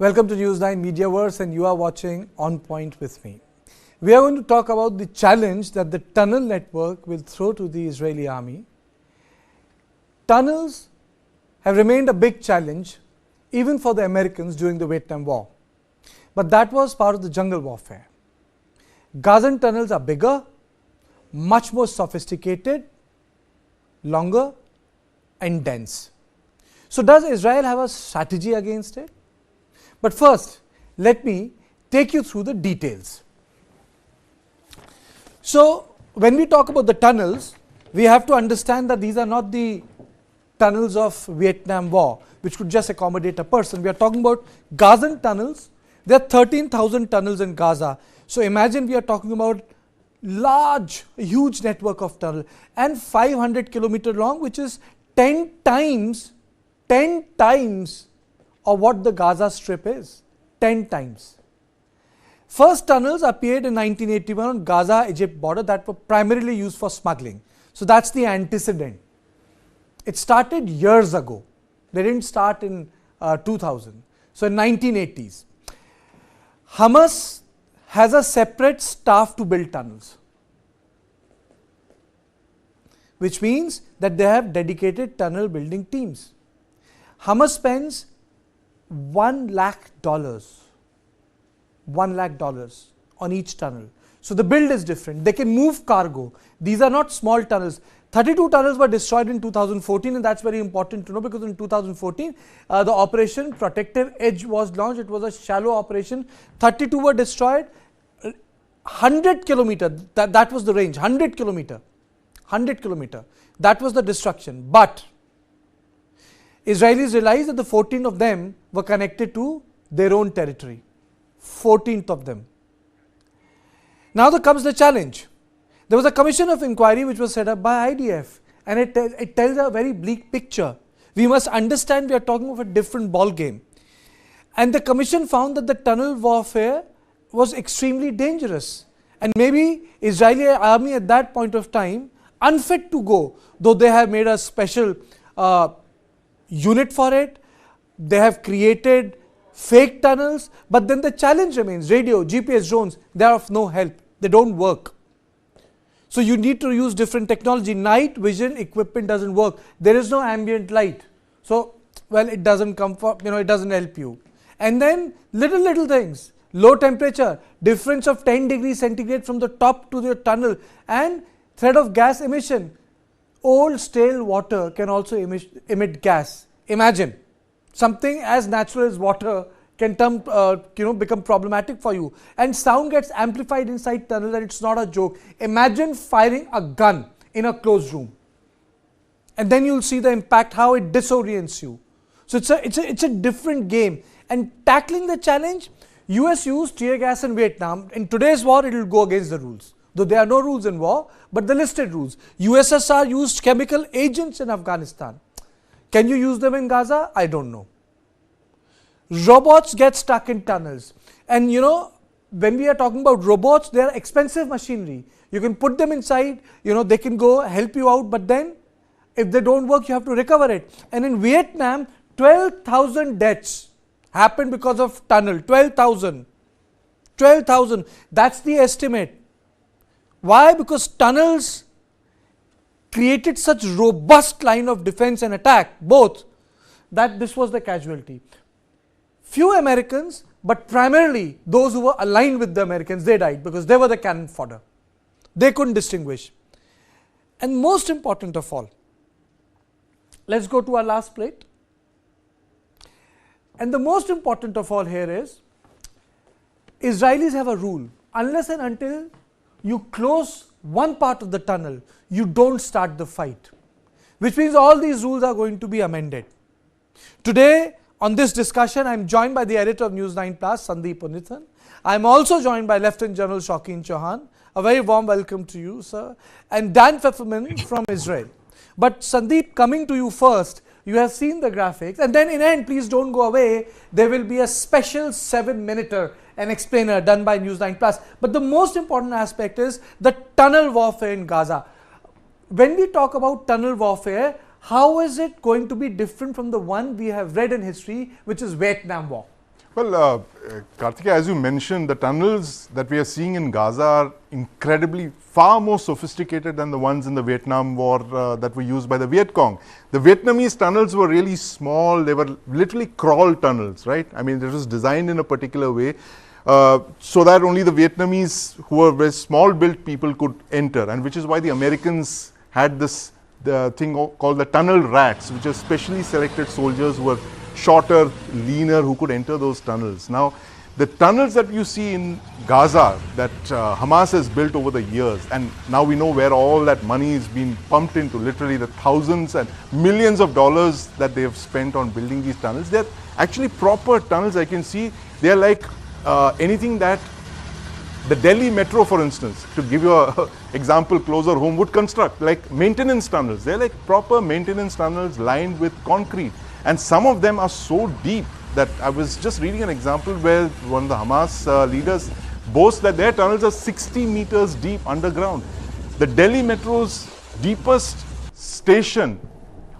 Welcome to News9 Mediaverse, and you are watching On Point with me. We are going to talk about the challenge that the tunnel network will throw to the Israeli army. Tunnels have remained a big challenge even for the Americans during the Vietnam War. But that was part of the jungle warfare. Gazan tunnels are bigger, much more sophisticated, longer and dense. So does Israel have a strategy against it? But first, let me take you through the details. So when we talk about the tunnels, we have to understand that these are not the tunnels of Vietnam War, which could just accommodate a person. We are talking about Gazan tunnels. There are 13,000 tunnels in Gaza. So imagine we are talking about large, huge network of tunnel, and 500 kilometer long, which is 10 times of what the Gaza Strip is. 10 times. First tunnels appeared in 1981 on Gaza-Egypt border that were primarily used for smuggling. So that's the antecedent. It started years ago. They didn't start in 2000. So in 1980s. Hamas has a separate staff to build tunnels, which means that they have dedicated tunnel building teams. Hamas spends $1 lakh on each tunnel. So the build is different. They can move cargo. These are not small tunnels. 32 tunnels were destroyed in 2014, and that's very important to know, because in 2014 the operation Protective Edge was launched. It was a shallow operation. 32 were destroyed. 100 kilometer, that was the range. 100 kilometer, that was the destruction. But Israelis realized that the 14 of them were connected to their own territory. 14th of them. Now there comes the challenge. There was a commission of inquiry which was set up by IDF, and it tells a very bleak picture. We must understand we are talking of a different ball game. And the commission found that the tunnel warfare was extremely dangerous, and maybe Israeli army at that point of time unfit to go, though they have made a special unit for it. They have created fake tunnels, but then the challenge remains. Radio, GPS, drones, they are of no help. They don't work. So you need to use different technology. Night vision equipment doesn't work. There is no ambient light. So, well, it doesn't comfort, it doesn't help you. And then little things. Low temperature, difference of 10 degrees centigrade from the top to the tunnel, and threat of gas emission. Old stale water can also emit gas. Imagine something as natural as water can become problematic for you, and sound gets amplified inside tunnel, and it's not a joke. Imagine firing a gun in a closed room, and then you'll see the impact, how it disorients you. So it's a different game. And tackling the challenge, US used tear gas in Vietnam. In today's war, it will go against the rules, though there are no rules in war, but the listed rules. USSR used chemical agents in Afghanistan. Can you use them in Gaza? I don't know. Robots get stuck in tunnels. And when we are talking about robots, they are expensive machinery. You can put them inside, they can go help you out, but then if they don't work, you have to recover it. And in Vietnam, 12,000 deaths happened because of tunnel. 12,000. That's the estimate. Why? Because tunnels created such robust line of defense and attack, both, that this was the casualty. Few Americans, but primarily those who were aligned with the Americans, they died because they were the cannon fodder. They couldn't distinguish. And most important of all, let's go to our last plate. And the most important of all here is, Israelis have a rule: unless and until you close one part of the tunnel, you don't start the fight. Which means all these rules are going to be amended. Today, on this discussion, I am joined by the editor of News9 Plus, Sandeep Unithan. I am also joined by Lieutenant General Shaukin Chauhan. A very warm welcome to you, sir. And Dan Pfefferman from Israel. But Sandeep, coming to you first, you have seen the graphics, and then in the end, please don't go away, there will be a special 7-minuter, an explainer done by News9 Plus. But the most important aspect is the tunnel warfare in Gaza. When we talk about tunnel warfare, how is it going to be different from the one we have read in history, which is Vietnam War? Well, Karthika, as you mentioned, the tunnels that we are seeing in Gaza are incredibly far more sophisticated than the ones in the Vietnam War that were used by the Viet Cong. The Vietnamese tunnels were really small. They were literally crawl tunnels, right? I mean, it was designed in a particular way so that only the Vietnamese, who were very small built people, could enter, and which is why the Americans had this thing called the tunnel rats, which are specially selected soldiers who were shorter, leaner, who could enter those tunnels. Now, the tunnels that you see in Gaza that Hamas has built over the years, and now we know where all that money is being pumped into, literally the thousands and millions of dollars that they have spent on building these tunnels. They're actually proper tunnels. I can see they're like anything that the Delhi Metro, for instance, to give you an example closer home, would construct, like maintenance tunnels. They're like proper maintenance tunnels lined with concrete. And some of them are so deep that I was just reading an example where one of the Hamas leaders boasts that their tunnels are 60 meters deep underground. The Delhi Metro's deepest station,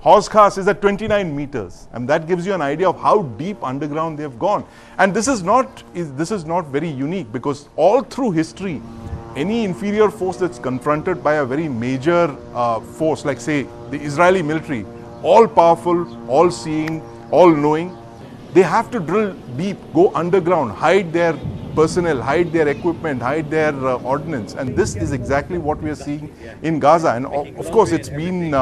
Horse Khas, is at 29 meters. And that gives you an idea of how deep underground they have gone. And this is not very unique, because all through history, any inferior force that's confronted by a very major force, like say the Israeli military, all powerful, all seeing, all knowing, they have to drill deep, go underground, hide their personnel, hide their equipment, hide their ordnance. And this is exactly what we are seeing in Gaza. And of course, it's been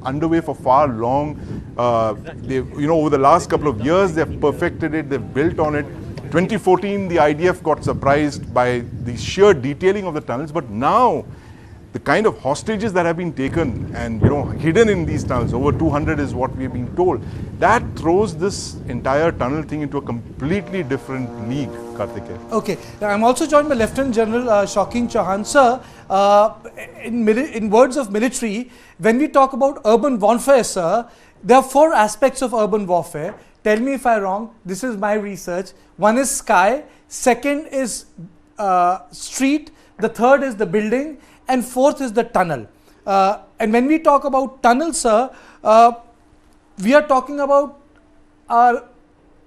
underway for far long. Over the last couple of years, they've perfected it, they've built on it. 2014, the IDF got surprised by the sheer detailing of the tunnels, but now the kind of hostages that have been taken and hidden in these tunnels, over 200 is what we have been told, that throws this entire tunnel thing into a completely different league, Karthikeya. Okay, now I'm also joined by Lieutenant General Shocking Chauhan. Sir, in words of military, when we talk about urban warfare, sir, there are 4 aspects of urban warfare. Tell me if I'm wrong. This is my research. One is sky, second is street, the third is the building, and fourth is the tunnel. And when we talk about tunnel, sir, we are talking about our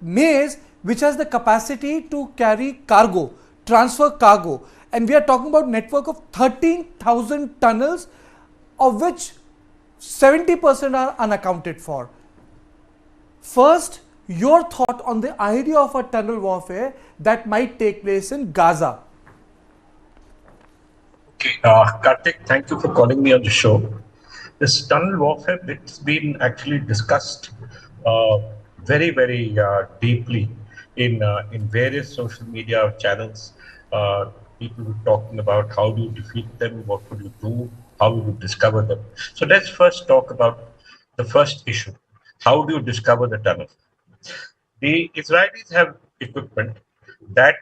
maze, which has the capacity to carry cargo, transfer cargo. And we are talking about network of 13,000 tunnels, of which 70% are unaccounted for. First, your thought on the idea of a tunnel warfare that might take place in Gaza. Okay, Karthik, thank you for calling me on the show. This tunnel warfare, it's been actually discussed very, very deeply in various social media channels. People were talking about how do you defeat them, what would you do, how would you discover them. So let's first talk about the first issue. How do you discover the tunnel? The Israelis have equipment that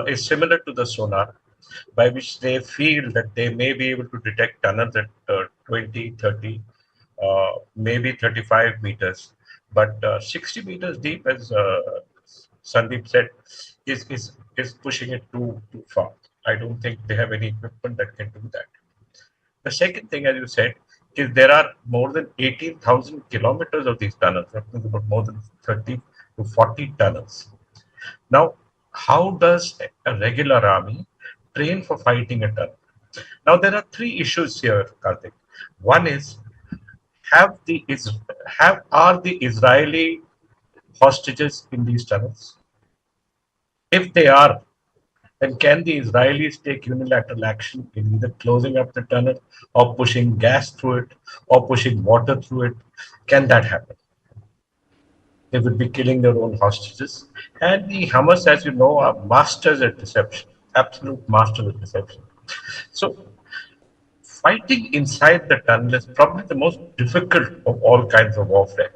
is similar to the sonar, by which they feel that they may be able to detect tunnels at 20, 30, maybe 35 meters. But 60 meters deep, as Sandeep said, is pushing it too far. I don't think they have any equipment that can do that. The second thing, as you said, is there are more than 18,000 kilometers of these tunnels, about more than 30 to 40 tunnels. Now, how does a regular army train for fighting a tunnel? Now, there are 3 issues here, Karthik. One is, are the Israeli hostages in these tunnels? If they are, then can the Israelis take unilateral action in either closing up the tunnel or pushing gas through it or pushing water through it? Can that happen? They would be killing their own hostages. And the Hamas, as you know, are masters at deception, absolute masters at deception. So fighting inside the tunnel is probably the most difficult of all kinds of warfare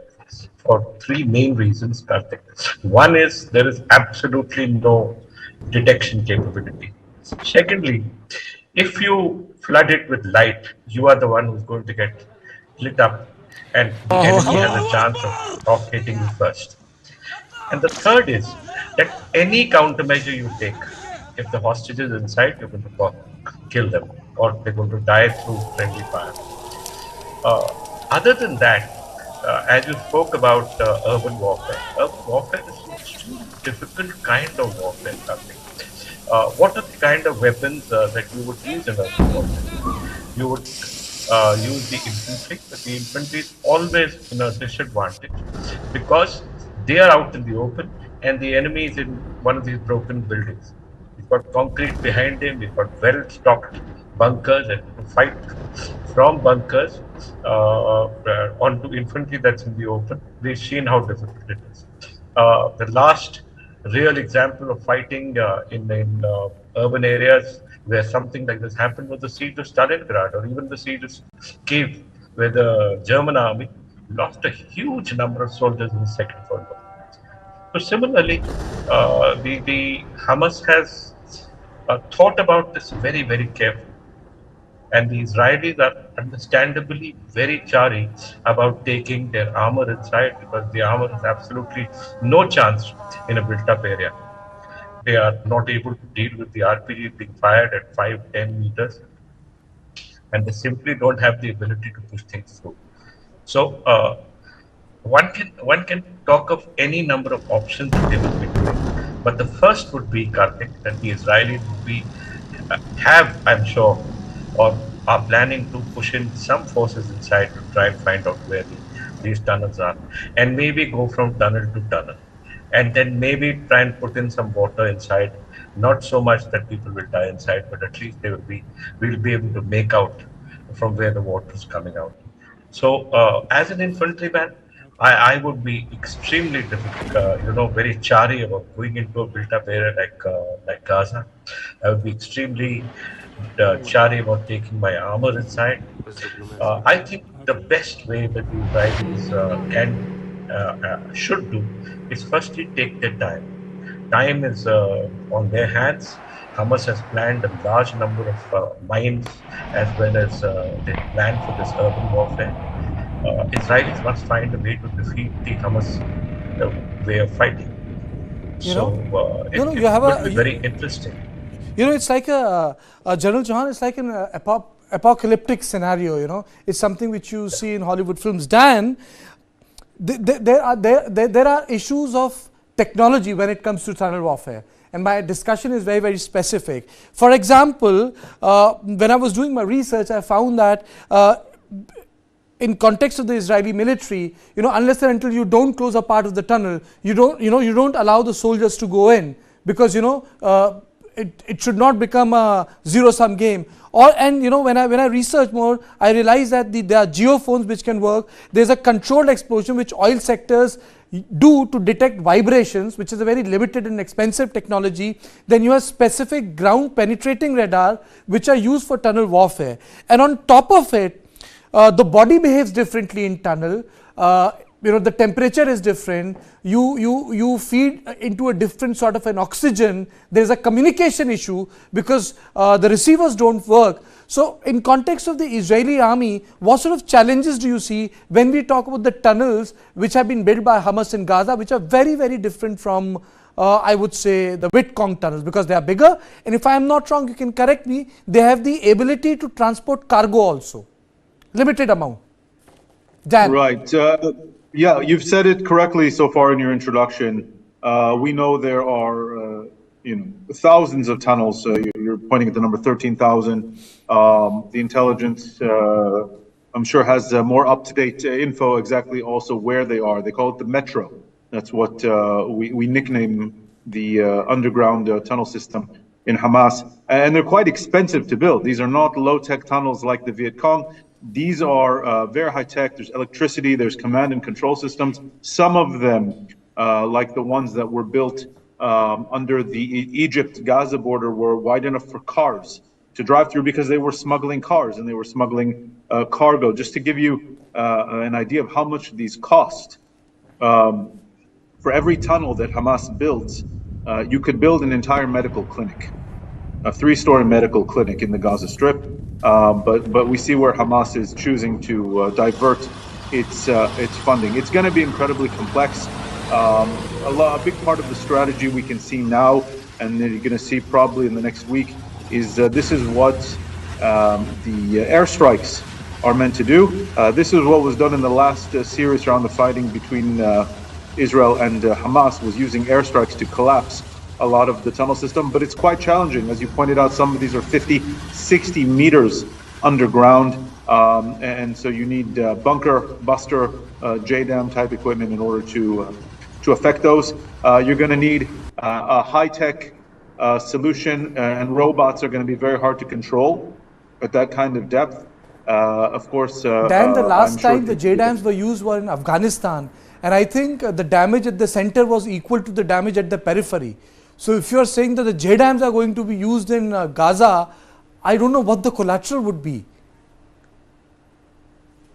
for 3 main reasons, Karthik. One is there is absolutely no detection capability. Secondly, if you flood it with light, you are the one who's going to get lit up, and the enemy has a chance of hitting you first. And the third is that any countermeasure you take, if the hostages inside, you're going to kill them, or they're going to die through friendly fire. Other than that, as you spoke about urban warfare is an extremely difficult kind of warfare, Karthik. What are the kind of weapons that you would use in urban warfare? You would use the infantry, but the infantry is always in a disadvantage because they are out in the open and the enemy is in one of these broken buildings. We've got concrete behind him, we've got well stocked bunkers, and to fight from bunkers onto infantry that's in the open, we've seen how difficult it is. The last real example of fighting in urban areas where something like this happened was the siege of Stalingrad or even the siege of Kiev, where the German army lost a huge number of soldiers in the Second World War. So similarly, the Hamas has thought about this very, very carefully. And the Israelis are understandably very chary about taking their armor inside because the armor has absolutely no chance in a built-up area. They are not able to deal with the RPG being fired at 5-10 meters, and they simply don't have the ability to push things through. So one can talk of any number of options that they will be doing, but the first would be, Karthik, that the Israelis would be I'm sure, or are planning to push in some forces inside to try and find out where these tunnels are, and maybe go from tunnel to tunnel, and then maybe try and put in some water inside. Not so much that people will die inside, but at least we'll be able to make out from where the water is coming out. So, as an infantryman, I would be extremely difficult, very chary about going into a built-up area like Gaza. I would be extremely chary about taking my armor inside. I think the best way that the Israelis should do is firstly take their time. Time is on their hands. Hamas has planned a large number of mines as well as they plan for this urban warfare. Israelis must find a way to defeat the Hamas way of fighting. It would be very interesting. It's like General Chauhan, it's like an apocalyptic scenario, It's something which you see in Hollywood films. Dan, there are issues of technology when it comes to tunnel warfare. And my discussion is very, very specific. For example, when I was doing my research, I found that in context of the Israeli military, unless and until you don't close a part of the tunnel, you don't allow the soldiers to go in because, it should not become a zero-sum game. When I research more, I realize that there are geophones which can work. There's a controlled explosion which oil sectors do to detect vibrations, which is a very limited and expensive technology. Then you have specific ground penetrating radar which are used for tunnel warfare. And on top of it, the body behaves differently in tunnel. The temperature is different. You feed into a different sort of an oxygen. There is a communication issue because the receivers don't work. So in context of the Israeli army, what sort of challenges do you see when we talk about the tunnels which have been built by Hamas in Gaza, which are very, very different from I would say the Vietcong tunnels, because they are bigger, and if I am not wrong, you can correct me, they have the ability to transport cargo also, limited amount. Dan. Right. Yeah, you've said it correctly so far in your introduction. We know there are, thousands of tunnels. You're pointing at the number 13,000. The intelligence, I'm sure, has more up-to-date info exactly also where they are. They call it the metro. That's what we nickname the underground tunnel system in Hamas. And they're quite expensive to build. These are not low-tech tunnels like the Vietcong. These are very high-tech. There's electricity, there's command and control systems. Some of them, like the ones that were built under the Egypt-Gaza border, were wide enough for cars to drive through because they were smuggling cars and they were smuggling cargo. Just to give you an idea of how much these cost, for every tunnel that Hamas builds, you could build an entire medical clinic, a 3-story medical clinic in the Gaza Strip. But we see where Hamas is choosing to divert its funding. It's going to be incredibly complex. A big part of the strategy we can see now, and you're going to see probably in the next week, is this is what the airstrikes are meant to do. This is what was done in the last serious round of fighting between Israel and Hamas, was using airstrikes to collapse a lot of the tunnel system, but it's quite challenging. As you pointed out, some of these are 50, 60 meters underground, and so you need bunker buster, JDAM type equipment in order to affect those. You're going to need a high-tech solution, and robots are going to be very hard to control at that kind of depth. Of course, Dan, the last time the JDAMs were used were in Afghanistan, and I think the damage at the center was equal to the damage at the periphery. So if you are saying that the JDAMs are going to be used in Gaza, I don't know what the collateral would be.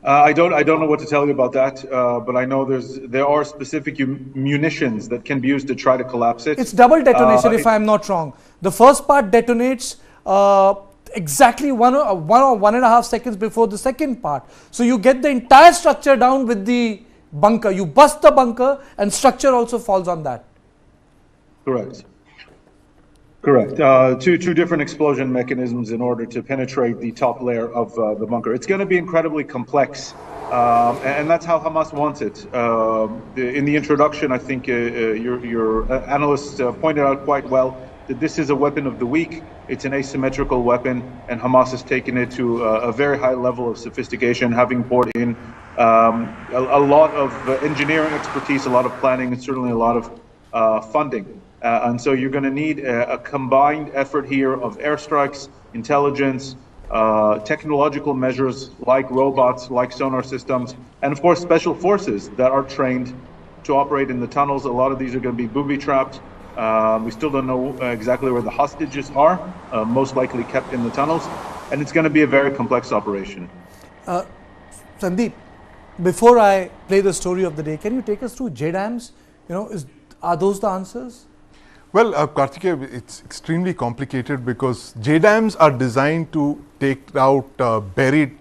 I don't know what to tell you about that, but I know there are specific munitions that can be used to try to collapse it. It's double detonation, if I'm not wrong. The first part detonates exactly one or 1.5 seconds before the second part. So you get the entire structure down with the bunker. You bust the bunker, and structure also falls on that. Correct. Two different explosion mechanisms in order to penetrate the top layer of the bunker. It's going to be incredibly complex, and that's how Hamas wants it. In the introduction, I think your analyst pointed out quite well that this is a weapon of the weak. It's an asymmetrical weapon, and Hamas has taken it to a very high level of sophistication, having poured in a lot of engineering expertise, a lot of planning, and certainly a lot of funding. And so you're going to need a combined effort here of airstrikes, intelligence, technological measures like robots, like sonar systems, and of course special forces that are trained to operate in the tunnels. A lot of these are going to be booby-trapped. We still don't know exactly where the hostages are, most likely kept in the tunnels, and it's going to be a very complex operation. Sandeep, before I play the story of the day, can you take us through JDAMs? Are those the answers? Well, Karthikeya, it's extremely complicated because JDAMs are designed to take out buried,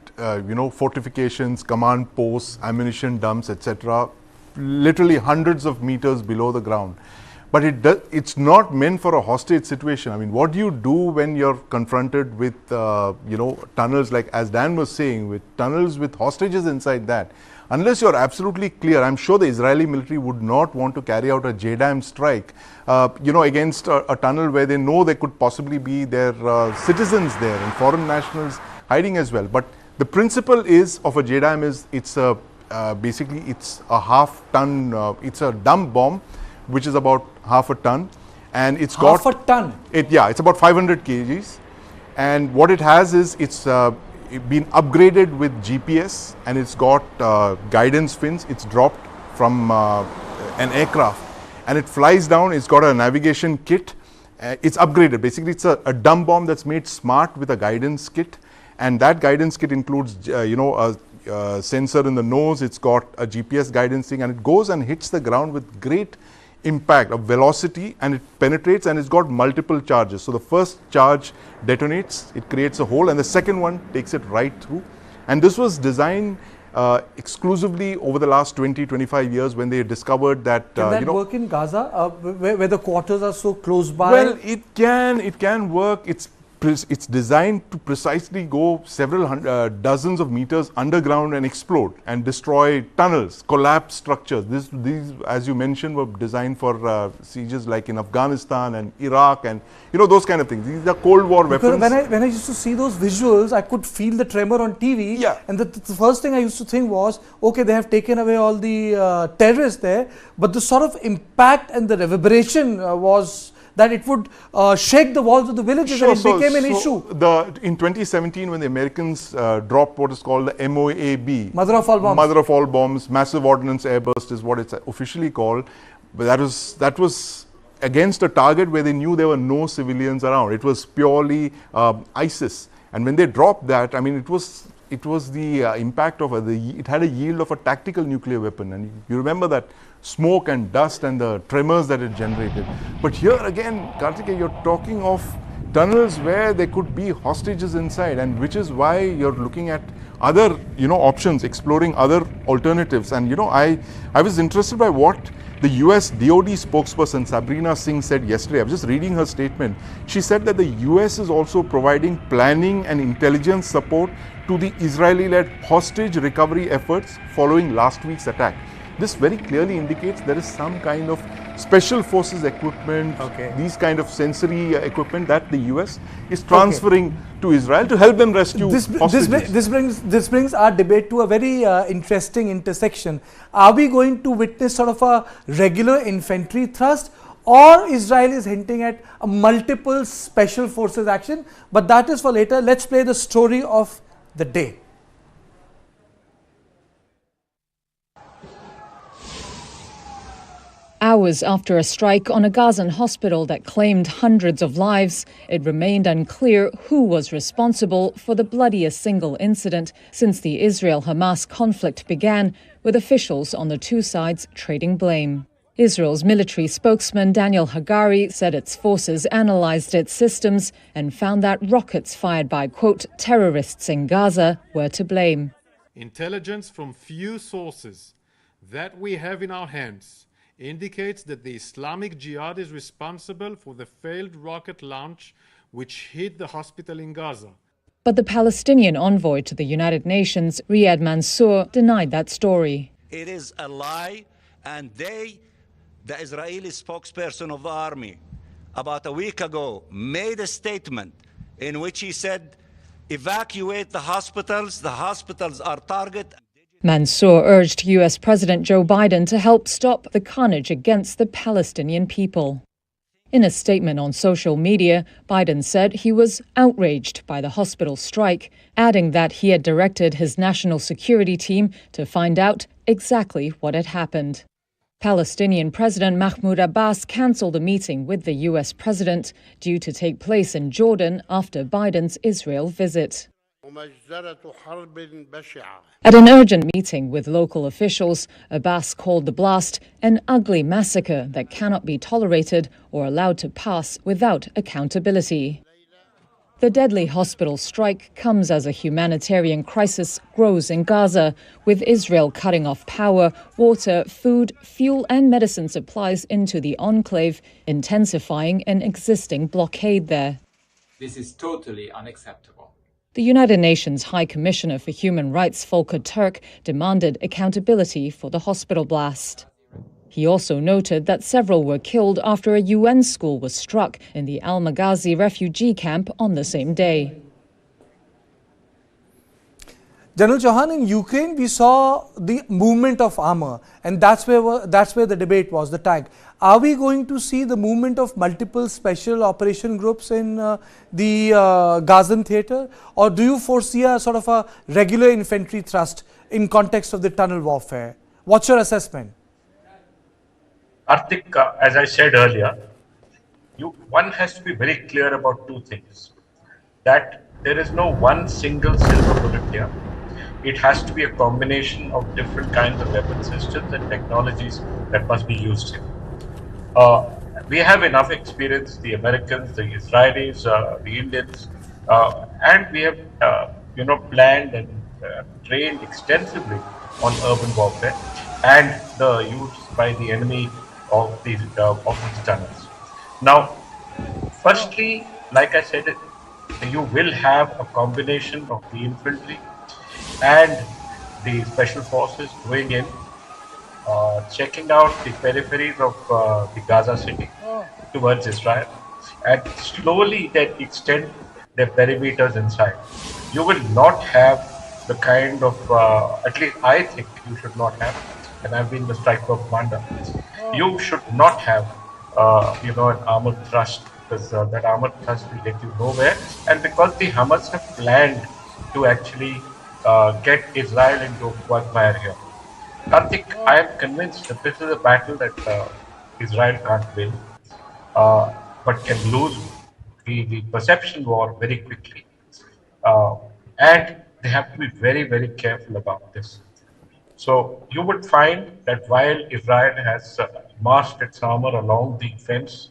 fortifications, command posts, ammunition dumps, etc., literally hundreds of meters below the ground. But it's not meant for a hostage situation. I mean, what do you do when you're confronted with, tunnels, like as Dan was saying, with tunnels with hostages inside that? Unless you're absolutely clear, I'm sure the Israeli military would not want to carry out a JDAM strike, against a tunnel where they know there could possibly be their citizens there and foreign nationals hiding as well. But the principle of a JDAM is basically it's a half-ton, it's a dump bomb, which is about half a ton, and it's got half a ton. It's about 500 kgs, and what it has is it's been upgraded with GPS, and it's got guidance fins. It's dropped from an aircraft, and it flies down. It's got a navigation kit. It's upgraded. Basically, it's a dump bomb that's made smart with a guidance kit, and that guidance kit includes a sensor in the nose. It's got a GPS guidance thing, and it goes and hits the ground with great impact of velocity, and it penetrates, and it's got multiple charges. So the first charge detonates, it creates a hole, and the second one takes it right through. And this was designed exclusively over the last 20-25 years when they discovered that can that work in Gaza, where the quarters are so close by? Well, it can work. It's designed to precisely go several dozens of meters underground and explode and destroy tunnels, collapse structures. These, as you mentioned, were designed for sieges like in Afghanistan and Iraq, and those kind of things. These are Cold War weapons. When I used to see those visuals, I could feel the tremor on TV. Yeah. And the first thing I used to think was, okay, they have taken away all the terrorists there, but the sort of impact and the reverberation was that it would shake the walls of the villages, and it became an issue. In 2017, when the Americans dropped what is called the MOAB, Mother of all bombs. Mother of all bombs, massive ordnance airburst is what it's officially called. But that was against a target where they knew there were no civilians around. It was purely ISIS. And when they dropped that, I mean, it was the impact of it had a yield of a tactical nuclear weapon, and you remember that smoke and dust and the tremors that it generated. But here again, Karthikeya, you're talking of tunnels where there could be hostages inside, and which is why you're looking at other options, exploring other alternatives. And I was interested by what The US DoD spokesperson Sabrina Singh said yesterday, I was just reading her statement, she said that the US is also providing planning and intelligence support to the Israeli-led hostage recovery efforts following last week's attack. This very clearly indicates there is some kind of special forces equipment, these kind of sensory equipment that the US is transferring to Israel to help them rescue hostages. This brings our debate to a very interesting intersection. Are we going to witness sort of a regular infantry thrust, or Israel is hinting at a multiple special forces action? But that is for later. Let's play the story of the day. Hours after a strike on a Gazan hospital that claimed hundreds of lives, it remained unclear who was responsible for the bloodiest single incident since the Israel-Hamas conflict began, with officials on the two sides trading blame. Israel's military spokesman Daniel Hagari said its forces analyzed its systems and found that rockets fired by, quote, terrorists in Gaza were to blame. Intelligence from few sources that we have in our hands indicates that the Islamic Jihad is responsible for the failed rocket launch which hit the hospital in Gaza. But the Palestinian envoy to the United Nations, Riyad Mansour, denied that story. It is a lie, and the Israeli spokesperson of the army, about a week ago, made a statement in which he said, evacuate the hospitals are target. Mansour urged US President Joe Biden to help stop the carnage against the Palestinian people. In a statement on social media, Biden said he was outraged by the hospital strike, adding that he had directed his national security team to find out exactly what had happened. Palestinian President Mahmoud Abbas cancelled a meeting with the US president due to take place in Jordan after Biden's Israel visit. At an urgent meeting with local officials, Abbas called the blast an ugly massacre that cannot be tolerated or allowed to pass without accountability. The deadly hospital strike comes as a humanitarian crisis grows in Gaza, with Israel cutting off power, water, food, fuel and medicine supplies into the enclave, intensifying an existing blockade there. This is totally unacceptable. The United Nations High Commissioner for Human Rights, Volker Turk, demanded accountability for the hospital blast. He also noted that several were killed after a UN school was struck in the Al-Maghazi refugee camp on the same day. General Chauhan, in Ukraine, we saw the movement of armor, and that's where the debate was, the tank. Are we going to see the movement of multiple special operation groups in the Gazan theatre, or do you foresee a sort of a regular infantry thrust in context of the tunnel warfare? What's your assessment? Artik, as I said earlier, one has to be very clear about two things. That there is no one single silver bullet here. It has to be a combination of different kinds of weapon systems and technologies that must be used here. We have enough experience, the Americans, the Israelis, the Indians, and we have planned and trained extensively on urban warfare and the use by the enemy of these tunnels. Now, firstly, like I said, you will have a combination of the infantry and the special forces going in, checking out the peripheries of the Gaza city towards Israel, and slowly then extend their perimeters inside. You will not have the kind of, at least I think you should not have, and I've been the strike force commander, you should not have, an armored thrust, because that armored thrust will get you nowhere, and because the Hamas have planned to actually get Israel into a quagmire here. Karthik, I am convinced that this is a battle that Israel can't win, but can lose the perception war very quickly. And they have to be very, very careful about this. So you would find that while Israel has massed its armor along the fence,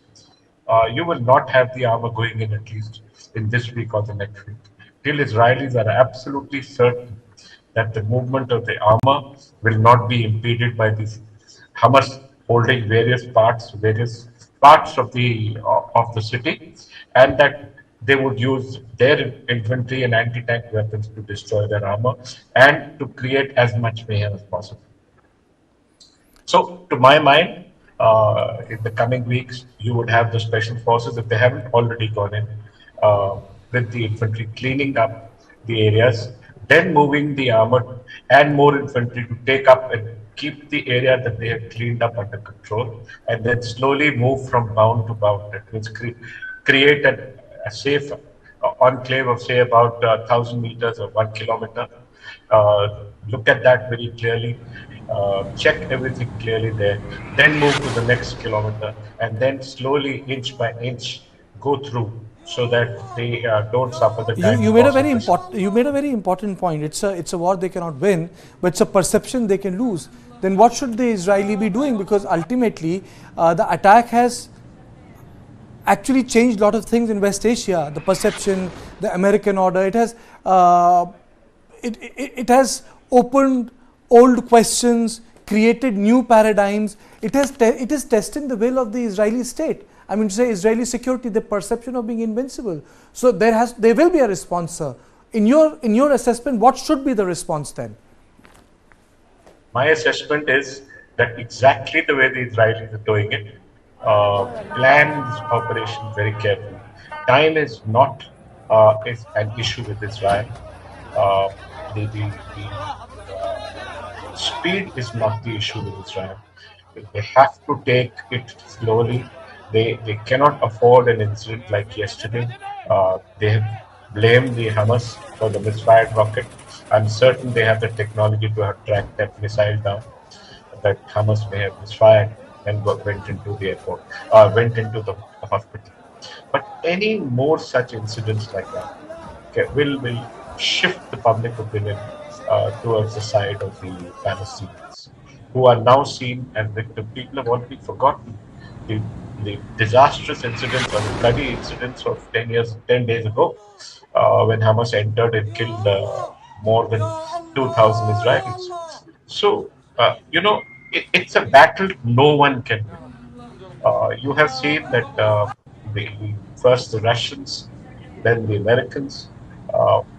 you will not have the armor going in, at least in this week or the next week, till Israelis are absolutely certain that the movement of the armor will not be impeded by these Hamas holding various parts of the city, and that they would use their infantry and anti-tank weapons to destroy their armor and to create as much mayhem as possible. So, to my mind, in the coming weeks, you would have the special forces, if they haven't already gone in, with the infantry cleaning up the areas, then moving the armor and more infantry to take up and keep the area that they have cleaned up under control, and then slowly move from bound to bound. That means create a safe enclave of, say, about 1,000 meters or 1 kilometer. Look at that very clearly. Check everything clearly there, then move to the next kilometer, and then slowly, inch by inch, go through so that they don't suffer the kind You of made a loss very of this. important. You made a very important point. It's a war they cannot win, but it's a perception they can lose. Then what should the Israeli be doing? Because ultimately, the attack has actually changed a lot of things in West Asia. The perception, the American order. It has it has opened old questions, created new paradigms. It is testing the will of the Israeli state. I mean, to say Israeli security, the perception of being invincible. So there will be a response, sir. In your assessment, what should be the response then? My assessment is that exactly the way the Israelis are doing it, plan this operation very carefully. Time is not is an issue with Israel. The speed is not the issue with Israel. They have to take it slowly. They cannot afford an incident like yesterday. They have blamed the Hamas for the misfired rocket. I'm certain they have the technology to have tracked that missile down that Hamas may have misfired and went into the airport, went into the hospital. But any more such incidents like that will shift the public opinion towards the side of the Palestinians, who are now seen as victims. People have already forgotten the disastrous incidents or the bloody incidents of 10 days ago, when Hamas entered and killed more than 2,000 Israelis. So, it's a battle no one can win. You have seen that first the Russians, then the Americans,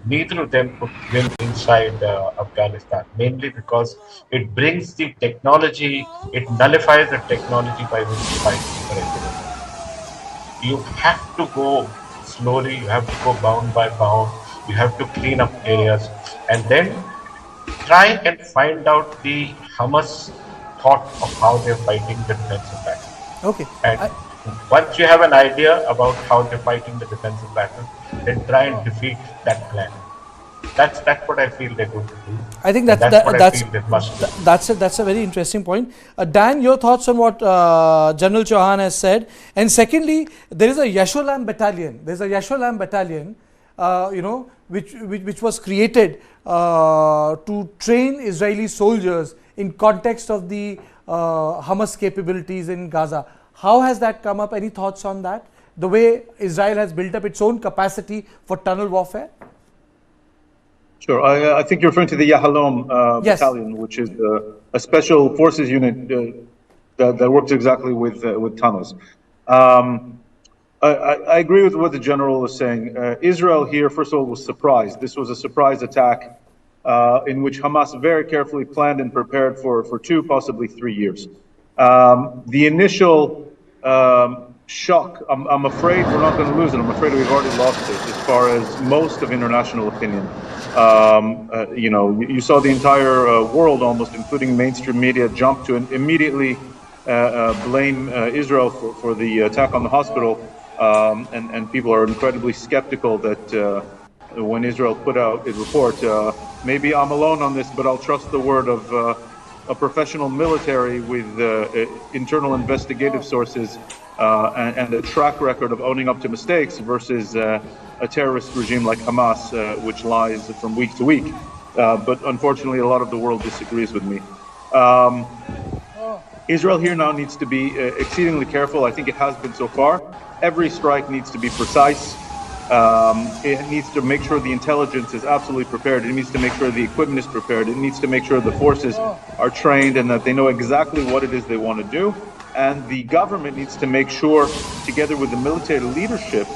neither of them could win inside Afghanistan, mainly because it brings the technology, it nullifies the technology by which to fight for independence. You have to go slowly, you have to go bound by bound, you have to clean up areas, and then try and find out the Hamas thought of how they're fighting the defensive battle. Okay. And once you have an idea about how they're fighting the defensive battle, then try and defeat that plan. That's what I feel they're going to do. I think that's what I feel they must do. That's a very interesting point. Dan, your thoughts on what General Chauhan has said. And secondly, there is a Yesholam battalion. There's a Yesholam battalion, which was created to train Israeli soldiers in context of the Hamas capabilities in Gaza. How has that come up? Any thoughts on that? The way Israel has built up its own capacity for tunnel warfare? Sure. I think you're referring to the Yahalom Yes. battalion, which is a special forces unit that works exactly with tunnels. I agree with what the general is saying. Israel here, first of all, was surprised. This was a surprise attack in which Hamas very carefully planned and prepared for 2, possibly 3 years. The initial shock, I'm afraid we're not going to lose it. I'm afraid we've already lost it as far as most of international opinion. You saw the entire world almost, including mainstream media, jump to immediately blame Israel for the attack on the hospital. And people are incredibly skeptical that when Israel put out a report, maybe I'm alone on this, but I'll trust the word of a professional military with internal investigative sources and a track record of owning up to mistakes versus a terrorist regime like Hamas, which lies from week to week. But unfortunately, a lot of the world disagrees with me. Israel here now needs to be exceedingly careful. I think it has been so far. Every strike needs to be precise. It needs to make sure the intelligence is absolutely prepared. It needs to make sure the equipment is prepared. It needs to make sure the forces are trained and that they know exactly what it is they want to do. And the government needs to make sure, together with the military leadership,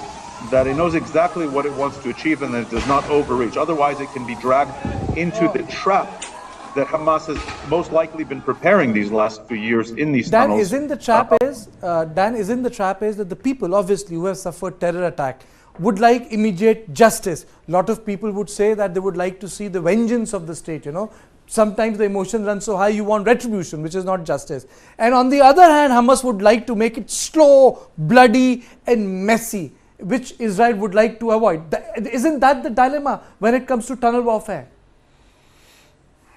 that it knows exactly what it wants to achieve and that it does not overreach. Otherwise, it can be dragged into the trap that Hamas has most likely been preparing these last few years in these tunnels. Dan, isn't the trap is that the people, obviously, who have suffered terror attack, would like immediate justice. A lot of people would say that they would like to see the vengeance of the state, you know. Sometimes the emotion runs so high, you want retribution, which is not justice. And on the other hand, Hamas would like to make it slow, bloody and messy, which Israel would like to avoid. Isn't that the dilemma when it comes to tunnel warfare?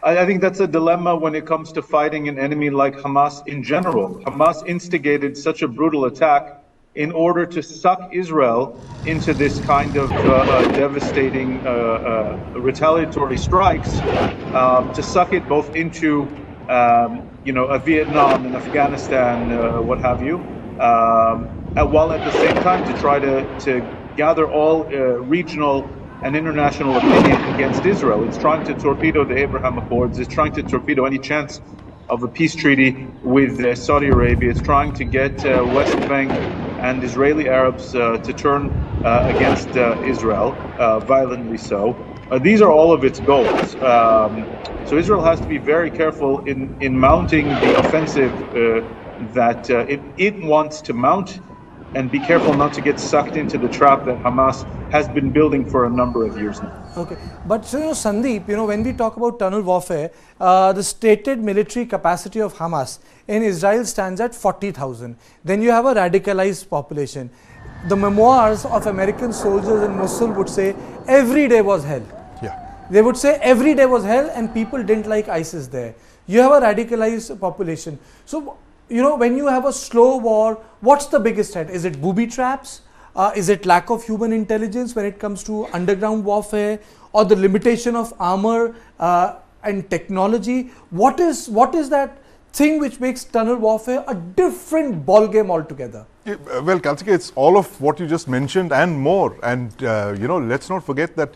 I think that's a dilemma when it comes to fighting an enemy like Hamas in general. Hamas instigated such a brutal attack in order to suck Israel into this kind of devastating retaliatory strikes, to suck it both into, a Vietnam and Afghanistan, what have you, while at the same time to try to gather all regional and international opinion against Israel. It's trying to torpedo the Abraham Accords. It's trying to torpedo any chance of a peace treaty with Saudi Arabia. It's trying to get West Bank and Israeli Arabs to turn against Israel, violently so. These are all of its goals. So Israel has to be very careful in mounting the offensive that it wants to mount, and be careful not to get sucked into the trap that Hamas has been building for a number of years now. Okay, but so, Sandeep, when we talk about tunnel warfare, the stated military capacity of Hamas in Israel stands at 40,000. Then you have a radicalized population. The memoirs of American soldiers in Mosul would say every day was hell. Yeah. They would say every day was hell and people didn't like ISIS there. You have a radicalized population. So, when you have a slow war, what's the biggest threat? Is it booby traps? Is it lack of human intelligence when it comes to underground warfare, or the limitation of armor and technology? What is that thing which makes tunnel warfare a different ball game altogether? Well, Karthike, it's all of what you just mentioned and more. And, let's not forget that,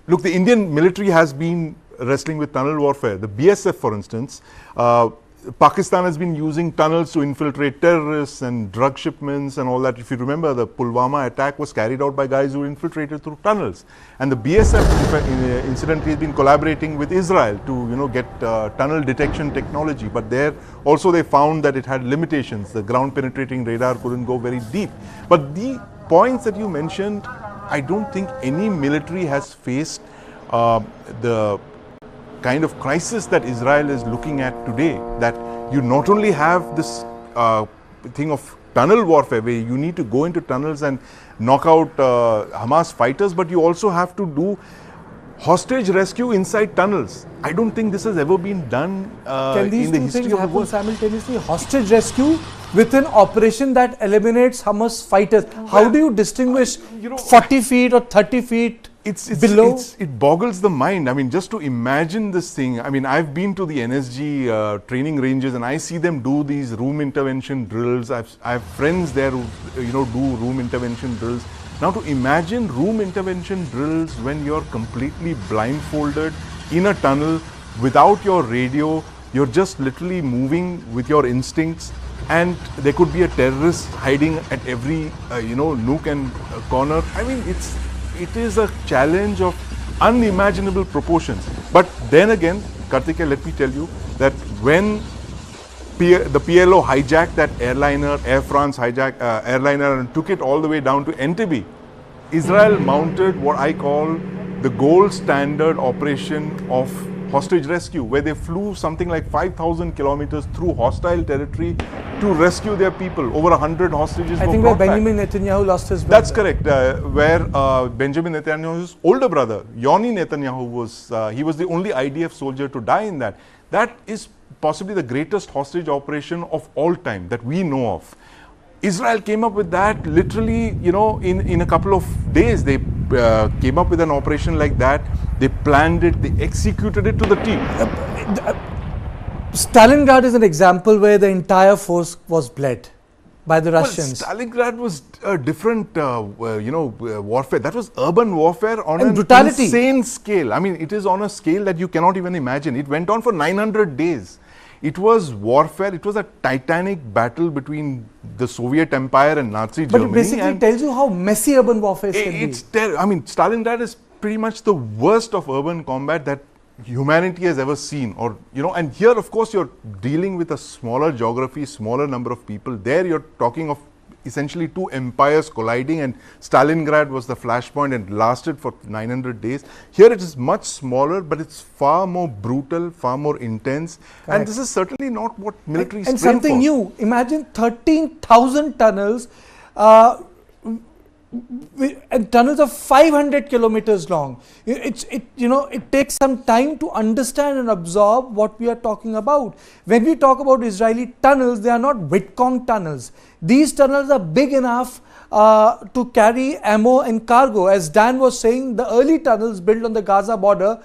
look, the Indian military has been wrestling with tunnel warfare. The BSF, for instance, Pakistan has been using tunnels to infiltrate terrorists and drug shipments and all that. If you remember, the Pulwama attack was carried out by guys who infiltrated through tunnels. And the BSF, incidentally, has been collaborating with Israel to, get tunnel detection technology. But there also they found that it had limitations. The ground penetrating radar couldn't go very deep. But the points that you mentioned, I don't think any military has faced the kind of crisis that Israel is looking at today, that you not only have this thing of tunnel warfare where you need to go into tunnels and knock out Hamas fighters, but you also have to do hostage rescue inside tunnels. I don't think this has ever been done Can these in the two history things of the happen world. simultaneously? Hostage rescue with an operation that eliminates Hamas fighters. How do you distinguish 40 feet or 30 feet below? It boggles the mind. I mean, just to imagine this thing. I mean, I've been to the NSG training ranges and I see them do these room intervention drills. I have friends there who, do room intervention drills. Now, to imagine room intervention drills when you're completely blindfolded in a tunnel without your radio, you're just literally moving with your instincts, and there could be a terrorist hiding at every, nook and corner. I mean, it is a challenge of unimaginable proportions. But then again, Karthike, let me tell you that when the PLO hijacked that airliner, Air France hijacked airliner and took it all the way down to Entebbe, Israel mounted what I call the gold standard operation of hostage rescue, where they flew something like 5,000 kilometers through hostile territory to rescue their people. Over 100 hostages were I think brought where back. Benjamin Netanyahu lost his brother. That's correct. Where Benjamin Netanyahu's older brother, Yoni Netanyahu, he was the only IDF soldier to die in that. That is possibly the greatest hostage operation of all time that we know of. Israel came up with that literally, in a couple of days. They came up with an operation like that. They planned it, they executed it to the T. Stalingrad is an example where the entire force was bled. by the Russians. Well, Stalingrad was a different, warfare. That was urban warfare on an brutality. Insane scale. I mean, it is on a scale that you cannot even imagine. It went on for 900 days. It was warfare. It was a titanic battle between the Soviet Empire and Nazi Germany. But it basically tells you how messy urban warfare can be. Stalingrad is pretty much the worst of urban combat that humanity has ever seen, and here of course you're dealing with a smaller geography, smaller number of people. There you're talking of essentially two empires colliding, and Stalingrad was the flashpoint and lasted for 900 days. Here it is much smaller, but it's far more brutal, far more intense. Correct. And this is certainly not what military and something new. Imagine 13,000 tunnels and tunnels of 500 kilometers long. It takes some time to understand and absorb what we are talking about. When we talk about Israeli tunnels, they are not Vietcong tunnels. These tunnels are big enough to carry ammo and cargo. As Dan was saying, the early tunnels built on the Gaza border,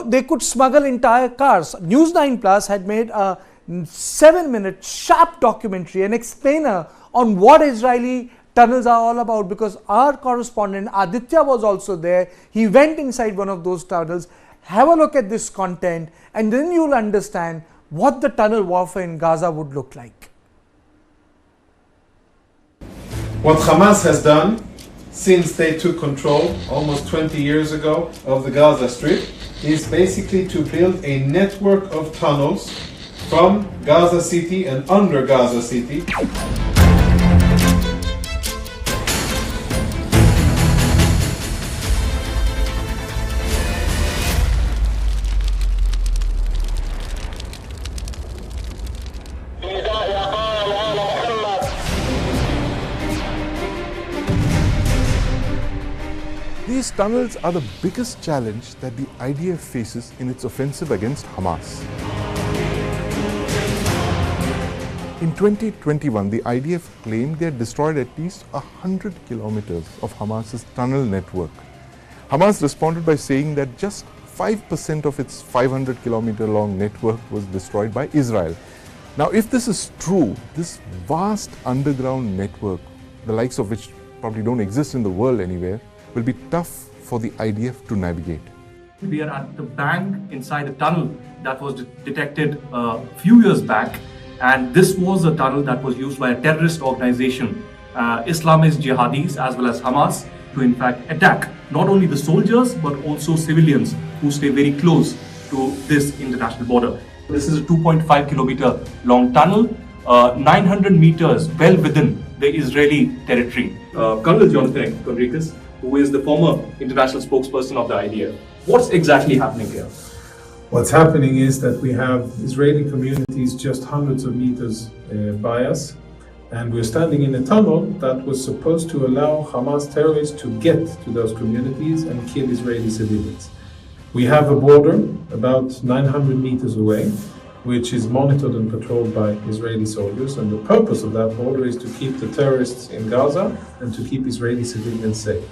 they could smuggle entire cars. News9 Plus had made a 7-minute sharp documentary, an explainer on what Israeli tunnels are all about, because our correspondent Aditya was also there. He went inside one of those tunnels. Have a look at this content and then you'll understand what the tunnel warfare in Gaza would look like. What Hamas has done since they took control almost 20 years ago of the Gaza Strip is basically to build a network of tunnels from Gaza City and under Gaza City. These tunnels are the biggest challenge that the IDF faces in its offensive against Hamas. In 2021, the IDF claimed they had destroyed at least 100 kilometers of Hamas's tunnel network. Hamas responded by saying that just 5% of its 500-kilometer-long network was destroyed by Israel. Now, if this is true, this vast underground network, the likes of which probably don't exist in the world anywhere, will be tough for the IDF to navigate. We are at the bank inside a tunnel that was detected a few years back, and this was a tunnel that was used by a terrorist organization, Islamist jihadis as well as Hamas, to in fact attack not only the soldiers but also civilians who stay very close to this international border. This is a 2.5 kilometer long tunnel, 900 meters well within the Israeli territory. Colonel Jonathan Conricus, who is the former international spokesperson of the IDF. What's exactly happening here? What's happening is that we have Israeli communities just hundreds of meters by us, and we're standing in a tunnel that was supposed to allow Hamas terrorists to get to those communities and kill Israeli civilians. We have a border about 900 meters away, which is monitored and patrolled by Israeli soldiers, and the purpose of that border is to keep the terrorists in Gaza and to keep Israeli civilians safe.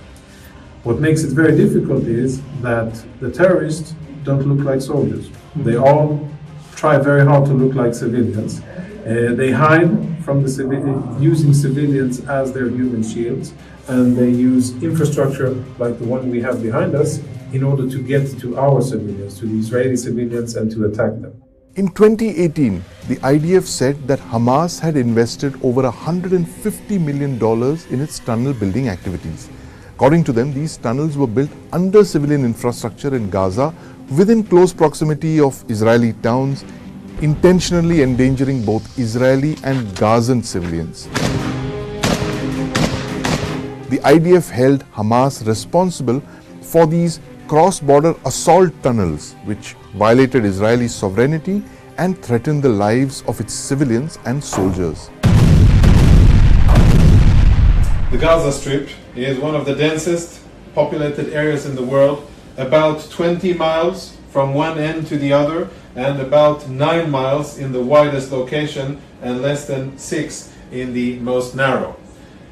What makes it very difficult is that the terrorists don't look like soldiers. They all try very hard to look like civilians. They hide from the using civilians as their human shields, and they use infrastructure like the one we have behind us in order to get to our civilians, to the Israeli civilians, and to attack them. In 2018, the IDF said that Hamas had invested over $150 million in its tunnel building activities. According to them, these tunnels were built under civilian infrastructure in Gaza, within close proximity of Israeli towns, intentionally endangering both Israeli and Gazan civilians. The IDF held Hamas responsible for these cross-border assault tunnels, which violated Israeli sovereignty and threatened the lives of its civilians and soldiers. The Gaza Strip is one of the densest populated areas in the world, about 20 miles from one end to the other, and about 9 miles in the widest location and less than 6 in the most narrow.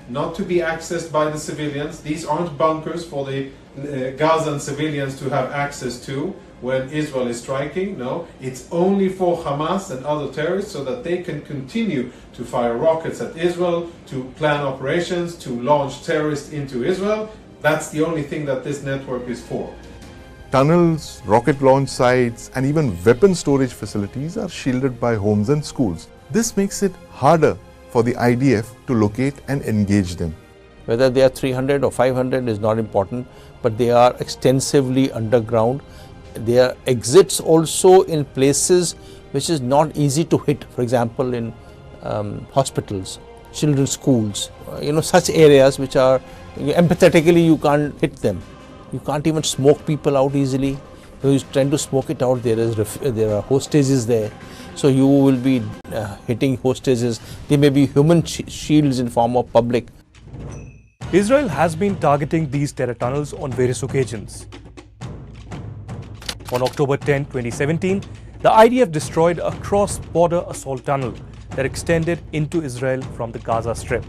Not to be accessed by the civilians. These aren't bunkers for the Gazan civilians to have access to when Israel is striking. No, it's only for Hamas and other terrorists so that they can continue to fire rockets at Israel, to plan operations, to launch terrorists into Israel. That's the only thing that this network is for. Tunnels, rocket launch sites, and even weapon storage facilities are shielded by homes and schools. This makes it harder for the IDF to locate and engage them. Whether they are 300 or 500 is not important, but they are extensively underground. There are exits also in places which is not easy to hit, for example in hospitals, children's schools, such areas which are, empathetically you can't hit them. You can't even smoke people out easily. You're trying to smoke it out, there are hostages there. So you will be hitting hostages. There may be human shields in form of public. Israel has been targeting these terror tunnels on various occasions. On October 10, 2017, the IDF destroyed a cross-border assault tunnel that extended into Israel from the Gaza Strip.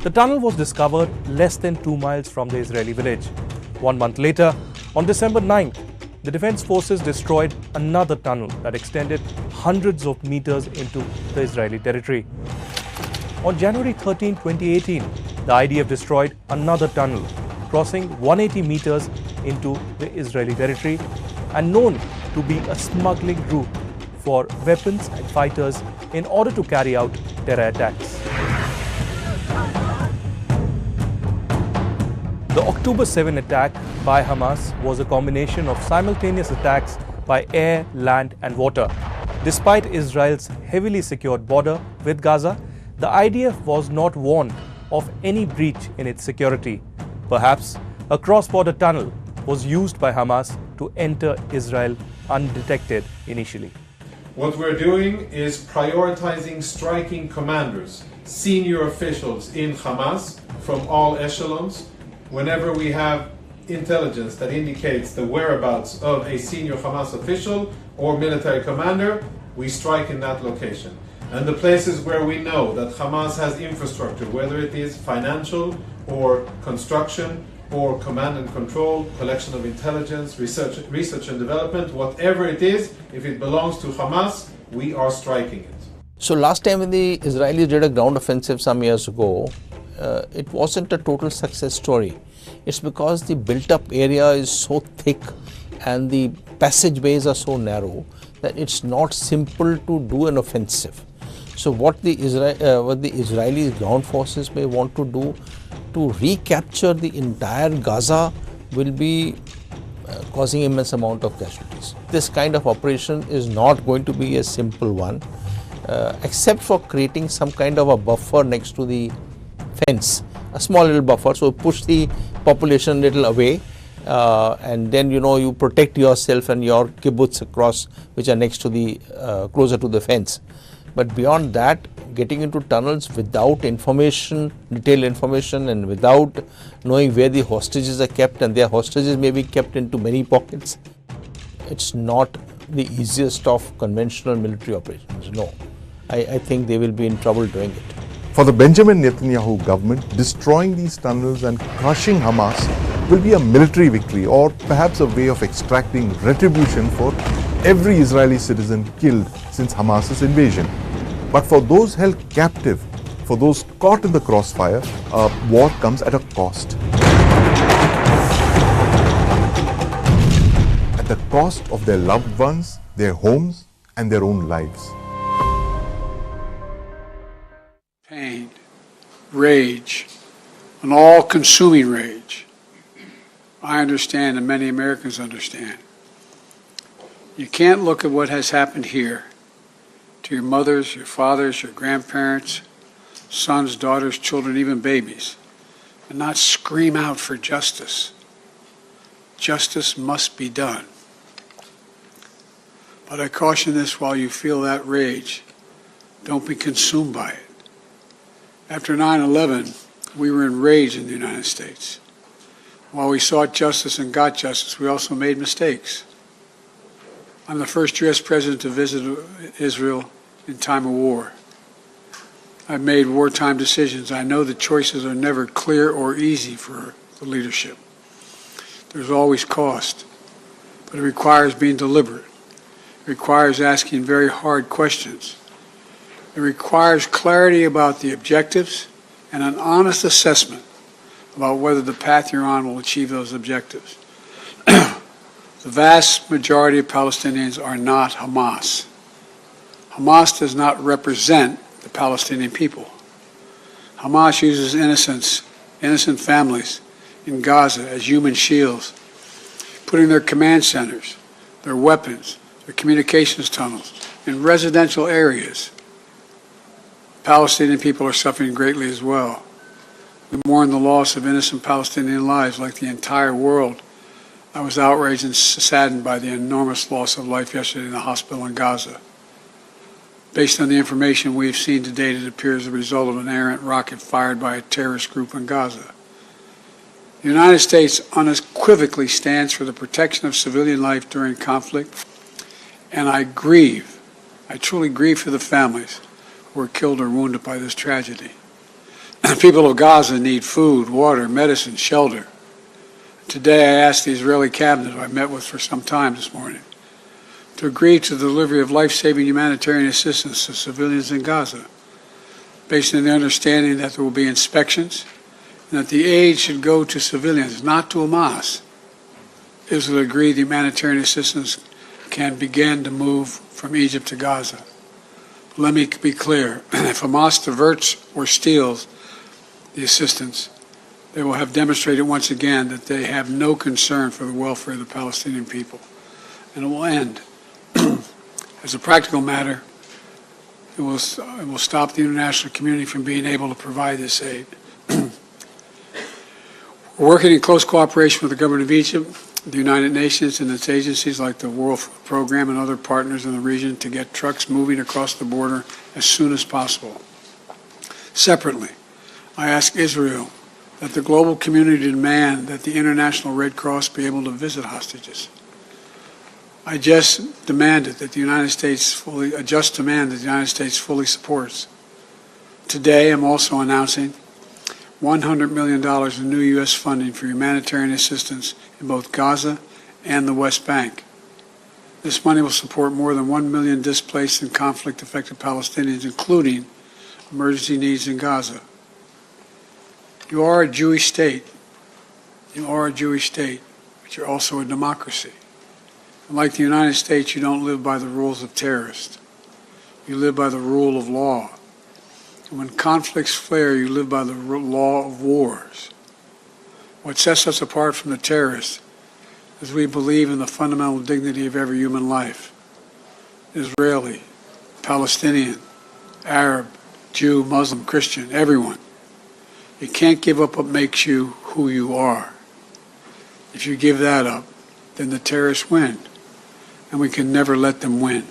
The tunnel was discovered less than 2 miles from the Israeli village. 1 month later, on December 9th, the Defense Forces destroyed another tunnel that extended hundreds of meters into the Israeli territory. On January 13, 2018, the IDF destroyed another tunnel, crossing 180 meters into the Israeli territory and known to be a smuggling route for weapons and fighters in order to carry out terror attacks. The October 7 attack by Hamas was a combination of simultaneous attacks by air, land and water. Despite Israel's heavily secured border with Gaza, the IDF was not warned of any breach in its security. Perhaps a cross-border tunnel was used by Hamas to enter Israel undetected initially. What we're doing is prioritizing striking commanders, senior officials in Hamas from all echelons. Whenever we have intelligence that indicates the whereabouts of a senior Hamas official or military commander, we strike in that location. And the places where we know that Hamas has infrastructure, whether it is financial or construction or command and control, collection of intelligence, research and development, whatever it is, if it belongs to Hamas, we are striking it. So last time when the Israelis did a ground offensive some years ago, it wasn't a total success story. It's because the built-up area is so thick and the passageways are so narrow that it's not simple to do an offensive. So what the Israeli ground forces may want to do to recapture the entire Gaza will be causing immense amount of casualties. This kind of operation is not going to be a simple one, except for creating some kind of a buffer next to the fence, a small little buffer, so push the population a little away and then you protect yourself and your kibbutz across which are next to the closer to the fence. But beyond that, getting into tunnels without information, detailed information, and without knowing where the hostages are kept, and their hostages may be kept into many pockets, it's not the easiest of conventional military operations. No, I think they will be in trouble doing it. For the Benjamin Netanyahu government, destroying these tunnels and crushing Hamas will be a military victory, or perhaps a way of extracting retribution for every Israeli citizen killed since Hamas's invasion. But for those held captive, for those caught in the crossfire, war comes at a cost. At the cost of their loved ones, their homes, and their own lives. Pain, rage, an all-consuming rage. I understand, and many Americans understand. You can't look at what has happened here to your mothers, your fathers, your grandparents, sons, daughters, children, even babies, and not scream out for justice. Justice must be done. But I caution this: while you feel that rage, don't be consumed by it. After 9/11, we were enraged in the United States. While we sought justice and got justice, we also made mistakes. I'm the first U.S. president to visit Israel in time of war. I've made wartime decisions. I know the choices are never clear or easy for the leadership. There's always cost, but it requires being deliberate. It requires asking very hard questions. It requires clarity about the objectives and an honest assessment about whether the path you're on will achieve those objectives. The vast majority of Palestinians are not Hamas. Hamas does not represent the Palestinian people. Hamas uses innocent families in Gaza as human shields, putting their command centers, their weapons, their communications tunnels in residential areas. Palestinian people are suffering greatly as well. We mourn the loss of innocent Palestinian lives like the entire world. I was outraged and saddened by the enormous loss of life yesterday in the hospital in Gaza. Based on the information we've seen to date, it appears the result of an errant rocket fired by a terrorist group in Gaza. The United States unequivocally stands for the protection of civilian life during conflict, and I truly grieve for the families who were killed or wounded by this tragedy. The people of Gaza need food, water, medicine, shelter. Today I asked the Israeli cabinet, who I met with for some time this morning, to agree to the delivery of life-saving humanitarian assistance to civilians in Gaza, based on the understanding that there will be inspections and that the aid should go to civilians, not to Hamas. Israel agreed the humanitarian assistance can begin to move from Egypt to Gaza. But let me be clear, if Hamas diverts or steals the assistance, they will have demonstrated once again that they have no concern for the welfare of the Palestinian people. And it will end. As a practical matter, it will stop the international community from being able to provide this aid. We're working in close cooperation with the government of Egypt, the United Nations and its agencies like the World Food Program and other partners in the region to get trucks moving across the border as soon as possible. Separately, I ask Israel that the global community demand that the International Red Cross be able to visit hostages. I just demanded that the United States fully supports. Today, I'm also announcing $100 million in new U.S. funding for humanitarian assistance in both Gaza and the West Bank. This money will support more than 1 million displaced and conflict-affected Palestinians, including emergency needs in Gaza. You are a Jewish state. You are a Jewish state, but you're also a democracy. And like the United States, you don't live by the rules of terrorists. You live by the rule of law. And when conflicts flare, you live by the law of wars. What sets us apart from the terrorists is we believe in the fundamental dignity of every human life. Israeli, Palestinian, Arab, Jew, Muslim, Christian, everyone. You can't give up what makes you who you are. If you give that up, then the terrorists win, and we can never let them win.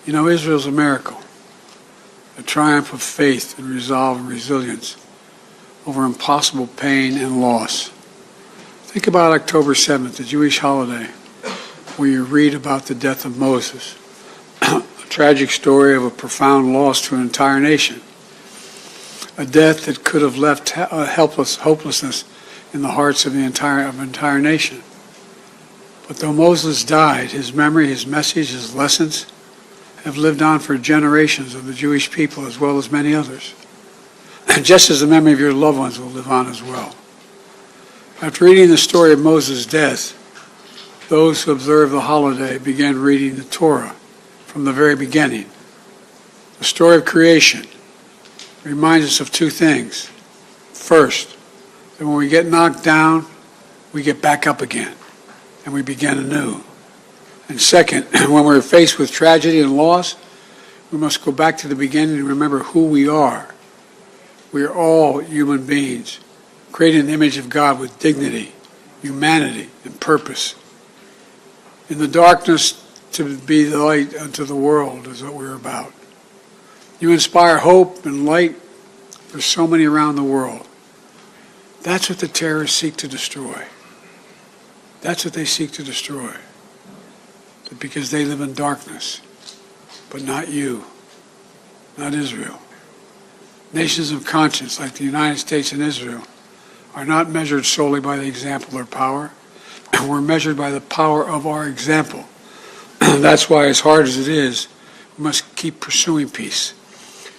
You know, Israel's a miracle, a triumph of faith and resolve and resilience over impossible pain and loss. Think about October 7th, the Jewish holiday, where you read about the death of Moses, a tragic story of a profound loss to an entire nation. A death that could have left hopelessness in the hearts of the entire nation. But though Moses died, his memory, his message, his lessons have lived on for generations of the Jewish people as well as many others. And just as the memory of your loved ones will live on as well. After reading the story of Moses' death, those who observe the holiday began reading the Torah from the very beginning. The story of creation reminds us of two things. First, that when we get knocked down, we get back up again, and we begin anew. And second, when we're faced with tragedy and loss, we must go back to the beginning and remember who we are. We are all human beings, created in the image of God with dignity, humanity, and purpose. In the darkness, to be the light unto the world is what we're about. You inspire hope and light for so many around the world. That's what the terrorists seek to destroy. That's what they seek to destroy. Because they live in darkness, but not you. not Israel. Nations of conscience like the United States and Israel are not measured solely by the example or power. We're measured by the power of our example. That's why, as hard as it is, we must keep pursuing peace.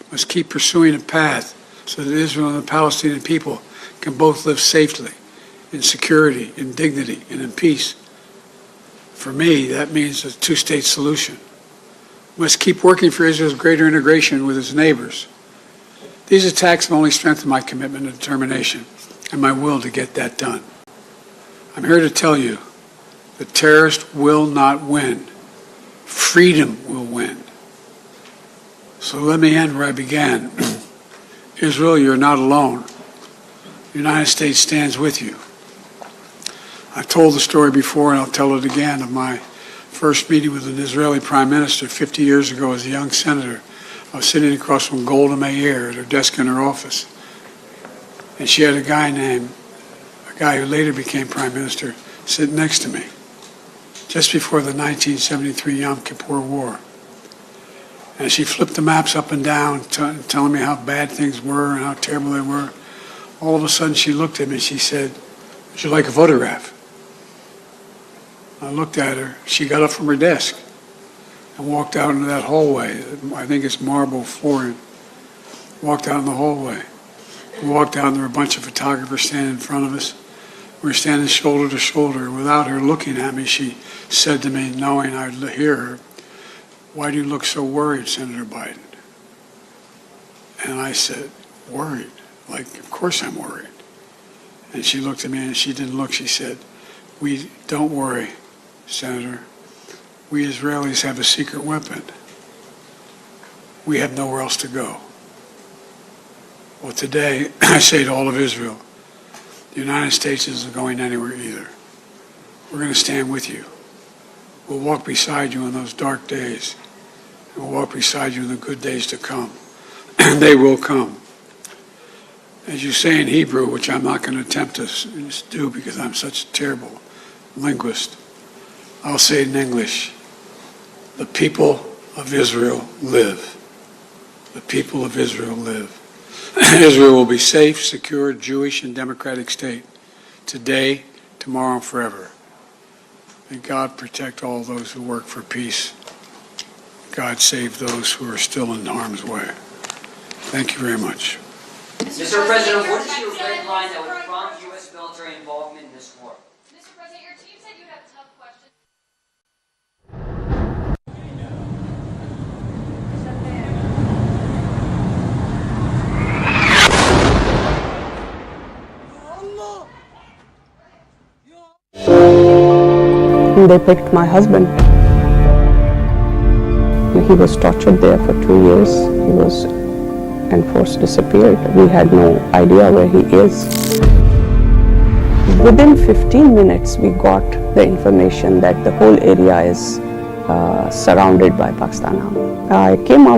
We must keep pursuing a path so that Israel and the Palestinian people can both live safely, in security, in dignity, and in peace. For me, that means a two-state solution. We must keep working for Israel's greater integration with its neighbors. These attacks have only strengthened my commitment and determination and my will to get that done. I'm here to tell you that terrorists will not win. Freedom will win. So let me end where I began. Israel, you're not alone. The United States stands with you. I've told the story before, and I'll tell it again, of my first meeting with an Israeli prime minister 50 years ago as a young senator. I was sitting across from Golda Meir at her desk in her office. And she had a guy who later became prime minister, sitting next to me, just before the 1973 Yom Kippur War. And she flipped the maps up and down, telling me how bad things were and how terrible they were. All of a sudden, she looked at me and she said, "Would you like a photograph?" I looked at her. She got up from her desk and walked out into that hallway. I think it's marble flooring. Walked out in the hallway. We walked out and there were a bunch of photographers standing in front of us. We were standing shoulder to shoulder. Without her looking at me, she said to me, knowing I'd hear her, "Why do you look so worried, Senator Biden?" And I said, "Worried? Like, of course I'm worried." And she looked at me and she didn't look. She said, "We don't worry, Senator. We Israelis have a secret weapon. We have nowhere else to go." Well, today, I say to all of Israel, the United States isn't going anywhere either. We're going to stand with you. We'll walk beside you in those dark days. And we'll walk beside you in the good days to come. And they will come. As you say in Hebrew, which I'm not going to attempt to do because I'm such a terrible linguist, I'll say it in English. The people of Israel live. The people of Israel live. Israel will be safe, secure, Jewish, and democratic state today, tomorrow, and forever. May God protect all those who work for peace. God save those who are still in harm's way. Thank you very much. Mr. President, what is your red line that would prompt U.S. military involvement in this war? Mr. President, your team said you'd have tough questions. They picked my husband. He was tortured there for 2 years. He was enforced disappeared. We had no idea where he is. Within 15 minutes, we got the information that the whole area is surrounded by Pakistan Army. I came out